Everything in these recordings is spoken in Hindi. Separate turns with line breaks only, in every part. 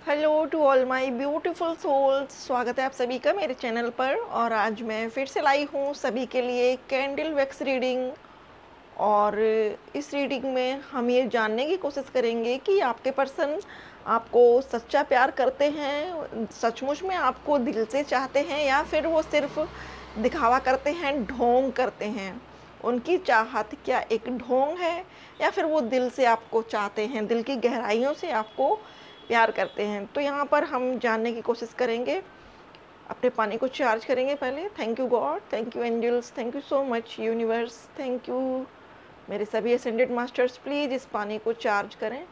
Hello to all my beautiful souls. स्वागत है आप सभी का मेरे चैनल पर। और आज मैं फिर से लाई हूँ सभी के लिए कैंडल वैक्स रीडिंग। और इस रीडिंग में हम ये जानने की कोशिश करेंगे कि आपके पर्सन आपको सच्चा प्यार करते हैं, सचमुच में आपको दिल से चाहते हैं, या फिर वो सिर्फ दिखावा करते हैं, ढोंग करते हैं। उनकी चाहत क्या एक ढोंग है, या फिर वो दिल से आपको चाहते हैं, दिल की गहराइयों से आपको प्यार करते हैं। तो यहाँ पर हम जानने की कोशिश करेंगे। अपने पानी को चार्ज करेंगे पहले। Thank you God, thank you angels, thank you so much universe, thank you मेरे सभी असेंडेड मास्टर्स। प्लीज़ इस पानी को चार्ज करें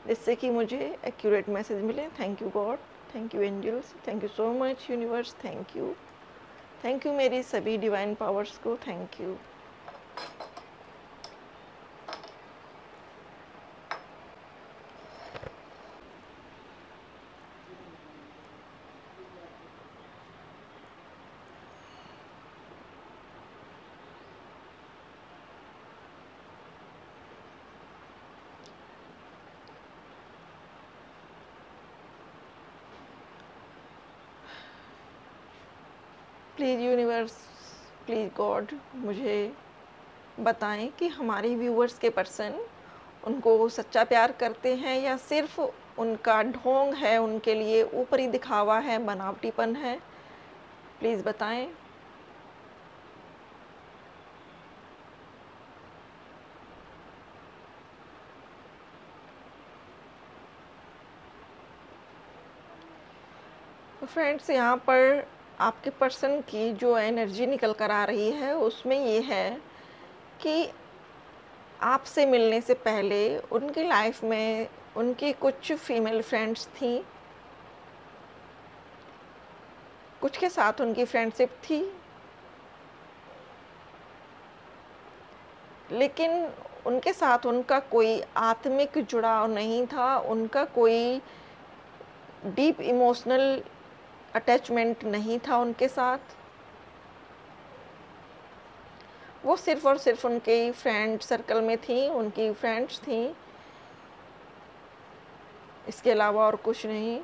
जिससे कि मुझे एक्यूरेट मैसेज मिले। Thank you God, thank you angels, thank you so much universe, thank you मेरी सभी डिवाइन पावर्स को, thank you. Please universe, please God, मुझे बताएं कि हमारे व्यूवर्स के पर्सन उनको सच्चा प्यार करते हैं, या सिर्फ उनका ढोंग है, उनके लिए ऊपरी दिखावा है, बनावटीपन है। प्लीज़ बताएं। तो फ्रेंड्स, यहाँ पर आपके पर्सन की जो एनर्जी निकल कर आ रही है उसमें ये है कि आपसे मिलने से पहले उनकी लाइफ में उनकी कुछ फीमेल फ्रेंड्स थी, कुछ के साथ उनकी फ्रेंडशिप थी, लेकिन उनके साथ उनका कोई आत्मिक जुड़ाव नहीं था, उनका कोई डीप इमोशनल अटैचमेंट नहीं था उनके साथ। वो सिर्फ और सिर्फ उनके फ्रेंड सर्कल में थी, उनकी फ्रेंड्स थी, इसके अलावा और कुछ नहीं।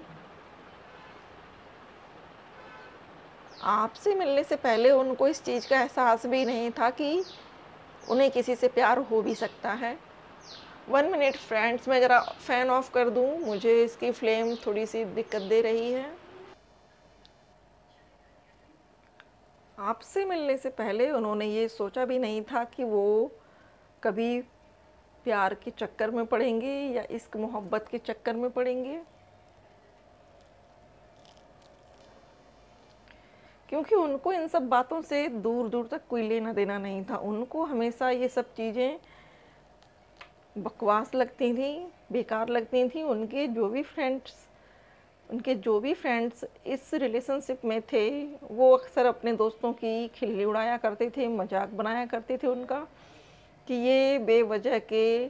आपसे मिलने से पहले उनको इस चीज़ का एहसास भी नहीं था कि उन्हें किसी से प्यार हो भी सकता है। 1 मिनट फ्रेंड्स, मैं ज़रा फ़ैन ऑफ कर दूँ, मुझे इसकी फ्लेम थोड़ी सी दिक्कत दे रही है। आपसे मिलने से पहले उन्होंने ये सोचा भी नहीं था कि वो कभी प्यार के चक्कर में पड़ेंगे या इश्क मोहब्बत के चक्कर में पड़ेंगे, क्योंकि उनको इन सब बातों से दूर दूर तक कोई लेना देना नहीं था। उनको हमेशा ये सब चीज़ें बकवास लगती थी, बेकार लगती थी। उनके जो भी फ्रेंड्स इस रिलेशनशिप में थे, वो अक्सर अपने दोस्तों की खिल्ली उड़ाया करते थे, मजाक बनाया करते थे उनका, कि ये बेवजह के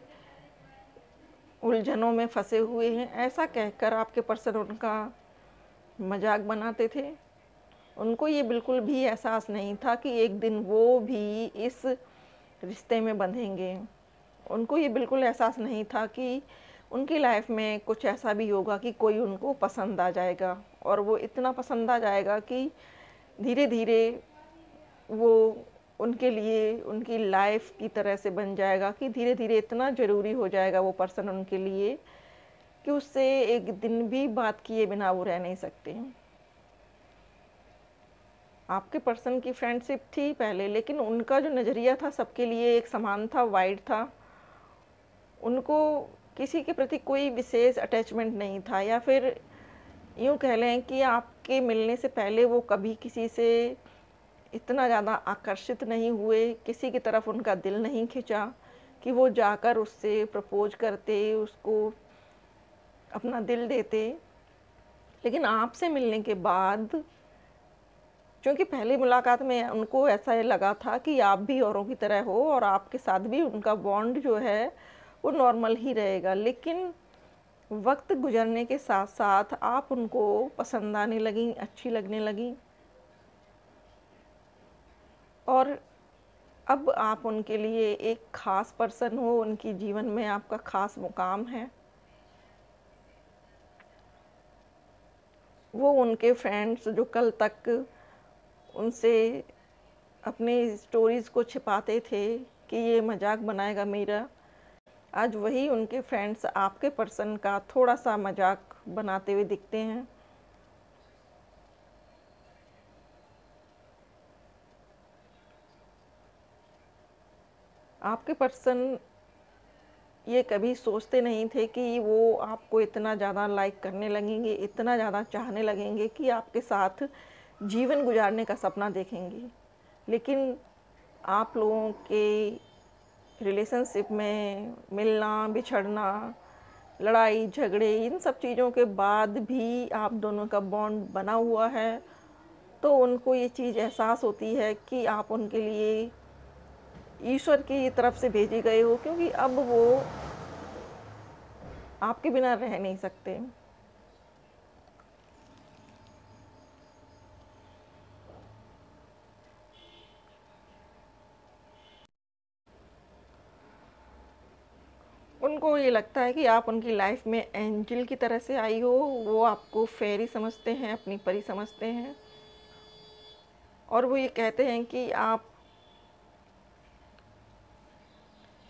उलझनों में फंसे हुए हैं। ऐसा कहकर आपके पर्सन उनका मजाक बनाते थे। उनको ये बिल्कुल भी एहसास नहीं था कि एक दिन वो भी इस रिश्ते में बंधेंगे। उनको ये बिल्कुल एहसास नहीं था कि उनकी लाइफ में कुछ ऐसा भी होगा कि कोई उनको पसंद आ जाएगा, और वो इतना पसंद आ जाएगा कि धीरे धीरे वो उनके लिए उनकी लाइफ की तरह से बन जाएगा, कि धीरे धीरे इतना ज़रूरी हो जाएगा वो पर्सन उनके लिए कि उससे एक दिन भी बात किए बिना वो रह नहीं सकते। आपके पर्सन की फ्रेंडशिप थी पहले, लेकिन उनका जो नज़रिया था सबके लिए एक समान था, वाइड था। उनको किसी के प्रति कोई विशेष अटैचमेंट नहीं था, या फिर यूँ कह लें कि आपके मिलने से पहले वो कभी किसी से इतना ज़्यादा आकर्षित नहीं हुए, किसी की तरफ उनका दिल नहीं खिंचा कि वो जाकर उससे प्रपोज करते, उसको अपना दिल देते। लेकिन आपसे मिलने के बाद, क्योंकि पहली मुलाकात में उनको ऐसा लगा था कि आप भी औरों की तरह हो और आपके साथ भी उनका बॉन्ड जो है वो नॉर्मल ही रहेगा, लेकिन वक्त गुजरने के साथ साथ आप उनको पसंद आने लगीं, अच्छी लगने लगीं, और अब आप उनके लिए एक ख़ास पर्सन हो, उनकी जीवन में आपका ख़ास मुकाम है। वो उनके फ्रेंड्स जो कल तक उनसे अपनी स्टोरीज़ को छिपाते थे कि ये मजाक बनाएगा मेरा, आज वही उनके फ्रेंड्स आपके पर्सन का थोड़ा सा मजाक बनाते हुए दिखते हैं। आपके पर्सन ये कभी सोचते नहीं थे कि वो आपको इतना ज़्यादा लाइक करने लगेंगे, इतना ज़्यादा चाहने लगेंगे कि आपके साथ जीवन गुजारने का सपना देखेंगे। लेकिन आप लोगों के रिलेशनशिप में मिलना, बिछड़ना, लड़ाई झगड़े, इन सब चीज़ों के बाद भी आप दोनों का बॉन्ड बना हुआ है, तो उनको ये चीज़ एहसास होती है कि आप उनके लिए ईश्वर की तरफ से भेजे गए हो, क्योंकि अब वो आपके बिना रह नहीं सकते। उनको ये लगता है कि आप उनकी लाइफ में एंजल की तरह से आई हो, वो आपको फेरी समझते हैं, अपनी परी समझते हैं, और वो ये कहते हैं कि आप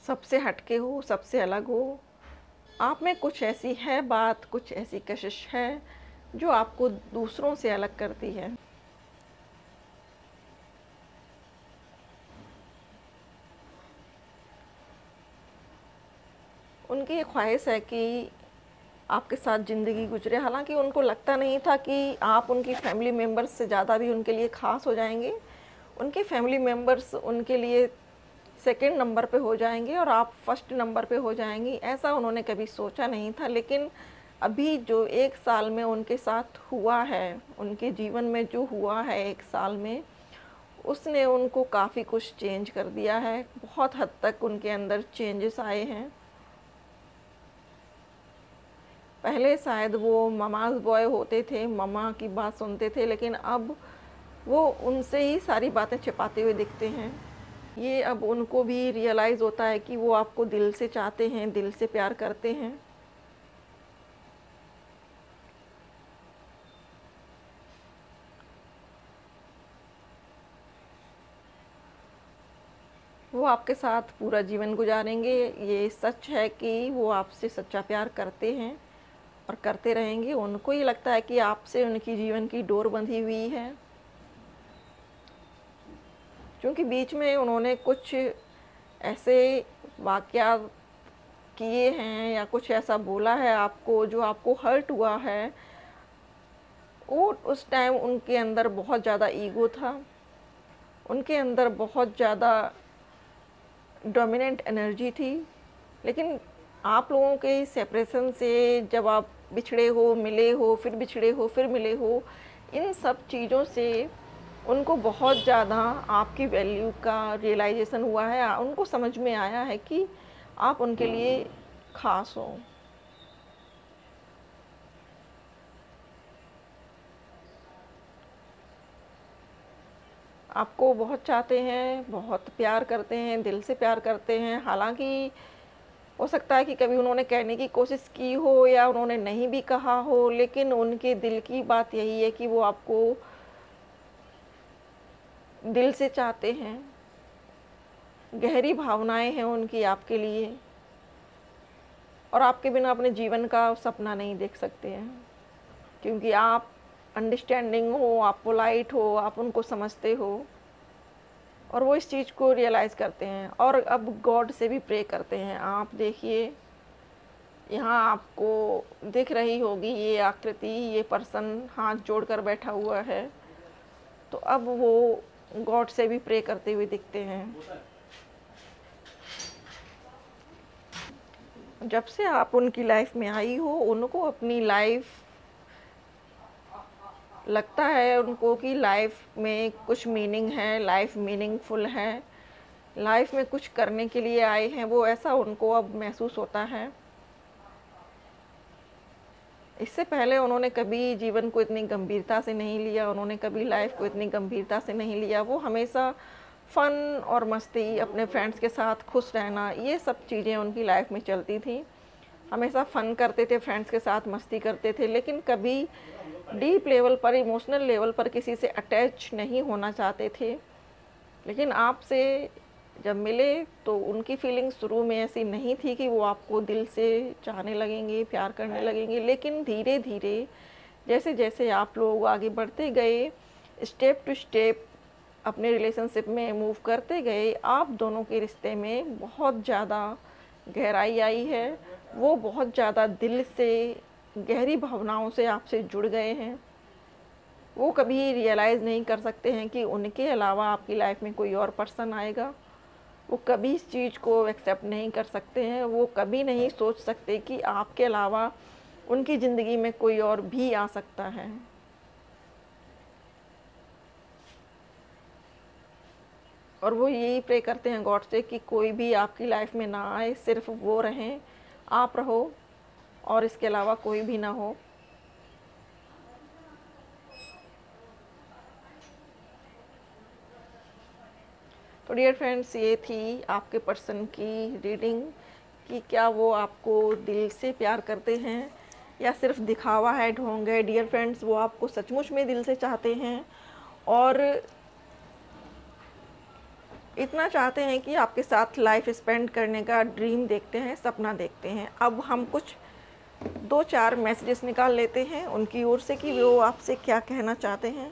सबसे हटके हो, सबसे अलग हो। आप में कुछ ऐसी है बात, कुछ ऐसी कशिश है जो आपको दूसरों से अलग करती है। उनकी ये ख्वाहिश है कि आपके साथ ज़िंदगी गुजरे। हालांकि उनको लगता नहीं था कि आप उनकी फैमिली मेम्बर्स से ज़्यादा भी उनके लिए ख़ास हो जाएंगे। उनके फैमिली मेम्बर्स उनके लिए सेकंड नंबर पे हो जाएंगे और आप फर्स्ट नंबर पे हो जाएंगी, ऐसा उन्होंने कभी सोचा नहीं था। लेकिन अभी जो 1 साल में उनके साथ हुआ है, उनके जीवन में जो हुआ है 1 साल में, उसने उनको काफ़ी कुछ चेंज कर दिया है। बहुत हद तक उनके अंदर चेंजेस आए हैं। पहले शायद वो ममाज़ बॉय होते थे, ममा की बात सुनते थे, लेकिन अब वो उनसे ही सारी बातें छिपाते हुए दिखते हैं। ये अब उनको भी रियलाइज़ होता है कि वो आपको दिल से चाहते हैं, दिल से प्यार करते हैं। वो आपके साथ पूरा जीवन गुजारेंगे। ये सच है कि वो आपसे सच्चा प्यार करते हैं और करते रहेंगे। उनको ये लगता है कि आपसे उनकी जीवन की डोर बंधी हुई है, क्योंकि बीच में उन्होंने कुछ ऐसे वाक़यात किए हैं या कुछ ऐसा बोला है आपको जो आपको हर्ट हुआ है। वो उस टाइम उनके अंदर बहुत ज़्यादा ईगो था, उनके अंदर बहुत ज़्यादा डोमिनेंट एनर्जी थी। लेकिन आप लोगों के सेपरेशन से जब आप बिछड़े हो, मिले हो, फिर बिछड़े हो, फिर मिले हो, इन सब चीज़ों से उनको बहुत ज़्यादा आपकी वैल्यू का रियलाइजेशन हुआ है। उनको समझ में आया है कि आप उनके लिए ख़ास हो। आपको बहुत चाहते हैं, बहुत प्यार करते हैं, दिल से प्यार करते हैं। हालांकि हो सकता है कि कभी उन्होंने कहने की कोशिश की हो या उन्होंने नहीं भी कहा हो, लेकिन उनके दिल की बात यही है कि वो आपको दिल से चाहते हैं। गहरी भावनाएं हैं उनकी आपके लिए, और आपके बिना अपने जीवन का सपना नहीं देख सकते हैं, क्योंकि आप अंडरस्टैंडिंग हो, आप पोलाइट हो, आप उनको समझते हो, और वो इस चीज़ को रियलाइज़ करते हैं और अब गॉड से भी प्रे करते हैं। आप देखिए, यहाँ आपको दिख रही होगी ये आकृति, ये पर्सन हाथ जोड़कर बैठा हुआ है, तो अब वो गॉड से भी प्रे करते हुए दिखते हैं। जब से आप उनकी लाइफ में आई हो, उनको अपनी लाइफ लगता है उनको कि लाइफ में कुछ मीनिंग है, लाइफ मीनिंगफुल है, लाइफ में कुछ करने के लिए आए हैं वो, ऐसा उनको अब महसूस होता है। इससे पहले उन्होंने कभी जीवन को इतनी गंभीरता से नहीं लिया, उन्होंने कभी लाइफ को इतनी गंभीरता से नहीं लिया। वो हमेशा फ़न और मस्ती, अपने फ्रेंड्स के साथ खुश रहना, ये सब चीज़ें उनकी लाइफ में चलती थी। हमेशा फ़न करते थे, फ्रेंड्स के साथ मस्ती करते थे, लेकिन कभी डीप लेवल पर, इमोशनल लेवल पर किसी से अटैच नहीं होना चाहते थे। लेकिन आपसे जब मिले तो उनकी फीलिंग्स शुरू में ऐसी नहीं थी कि वो आपको दिल से चाहने लगेंगे, प्यार करने लगेंगे, लेकिन धीरे धीरे जैसे जैसे आप लोग आगे बढ़ते गए, स्टेप टू स्टेप अपने रिलेशनशिप में मूव करते गए, आप दोनों के रिश्ते में बहुत ज़्यादा गहराई आई है। वो बहुत ज़्यादा दिल से, गहरी भावनाओं से आपसे जुड़ गए हैं। वो कभी रियलाइज़ नहीं कर सकते हैं कि उनके अलावा आपकी लाइफ में कोई और पर्सन आएगा। वो कभी इस चीज़ को एक्सेप्ट नहीं कर सकते हैं। वो कभी नहीं सोच सकते कि आपके अलावा उनकी ज़िंदगी में कोई और भी आ सकता है। और वो यही प्रे करते हैं गॉड से कि कोई भी आपकी लाइफ में ना आए, सिर्फ वो रहें, आप रहो और इसके अलावा कोई भी ना हो। तो डियर फ्रेंड्स, ये थी आपके पर्सन की रीडिंग कि क्या वो आपको दिल से प्यार करते हैं या सिर्फ दिखावा है, ढोंग है। डियर फ्रेंड्स, वो आपको सचमुच में दिल से चाहते हैं और इतना चाहते हैं कि आपके साथ लाइफ स्पेंड करने का ड्रीम देखते हैं, सपना देखते हैं। अब हम कुछ 2-4 मैसेजेस निकाल लेते हैं उनकी ओर से कि वो आपसे क्या कहना चाहते हैं।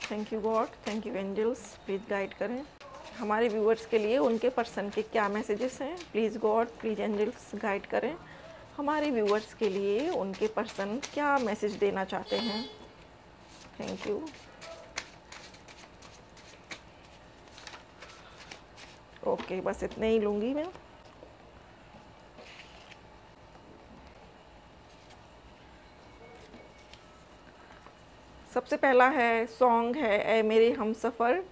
Thank you God, thank you angels, please guide करें हमारे व्यूअर्स के लिए उनके पर्सन के क्या मैसेजेस हैं। Please God, please angels guide करें हमारे व्यूअर्स के लिए उनके पर्सन क्या मैसेज देना चाहते हैं। Thank you. ओके, बस इतने ही लूँगी मैं। सबसे पहला है सॉन्ग है ऐ मेरे हमसफ़र,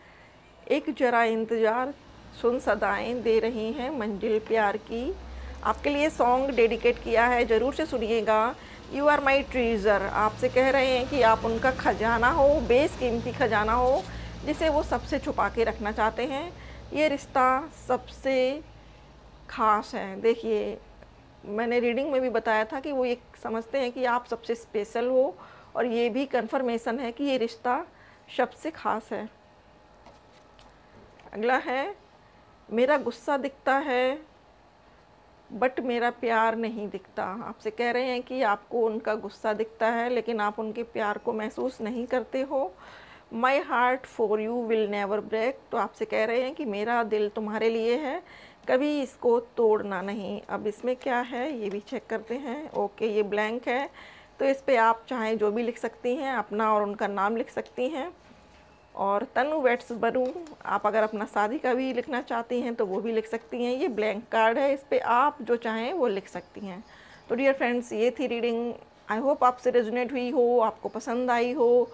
एक जरा इंतज़ार, सुन सदाएं दे रही हैं मंजिल प्यार की। आपके लिए सॉन्ग डेडिकेट किया है, ज़रूर से सुनिएगा। यू आर माई ट्रीज़र, आपसे कह रहे हैं कि आप उनका खजाना हो, बेशकीमती खजाना हो, जिसे वो सबसे छुपा के रखना चाहते हैं। ये रिश्ता सबसे ख़ास है। देखिए, मैंने रीडिंग में भी बताया था कि वो ये समझते हैं कि आप सबसे स्पेशल हो, और ये भी कंफर्मेशन है कि ये रिश्ता सबसे ख़ास है। अगला है, मेरा गुस्सा दिखता है बट मेरा प्यार नहीं दिखता। आपसे कह रहे हैं कि आपको उनका गुस्सा दिखता है लेकिन आप उनके प्यार को महसूस नहीं करते हो। My heart for you will never break, तो आपसे कह रहे हैं कि मेरा दिल तुम्हारे लिए है, कभी इसको तोड़ना नहीं। अब इसमें क्या है ये भी चेक करते हैं। ओके, ये ब्लैंक है, तो इस पे आप चाहें जो भी लिख सकती हैं, अपना और उनका नाम लिख सकती हैं। और तनु वेट्स बनू, आप अगर अपना शादी का भी लिखना चाहती हैं तो वो भी लिख सकती हैं। ये ब्लैंक कार्ड है, इस पे आप जो चाहें वो लिख सकती हैं। तो डियर फ्रेंड्स, ये थी रीडिंग। आई होप आपसे रेजोनेट हुई हो, आपको पसंद आई हो।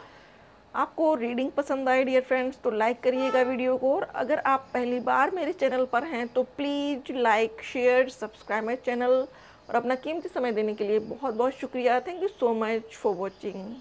आपको रीडिंग पसंद आए डियर फ्रेंड्स तो लाइक करिएगा वीडियो को, और अगर आप पहली बार मेरे चैनल पर हैं तो please like, share, subscribe my channel. और अपना कीमती समय देने के लिए बहुत बहुत शुक्रिया। Thank you so much for watching.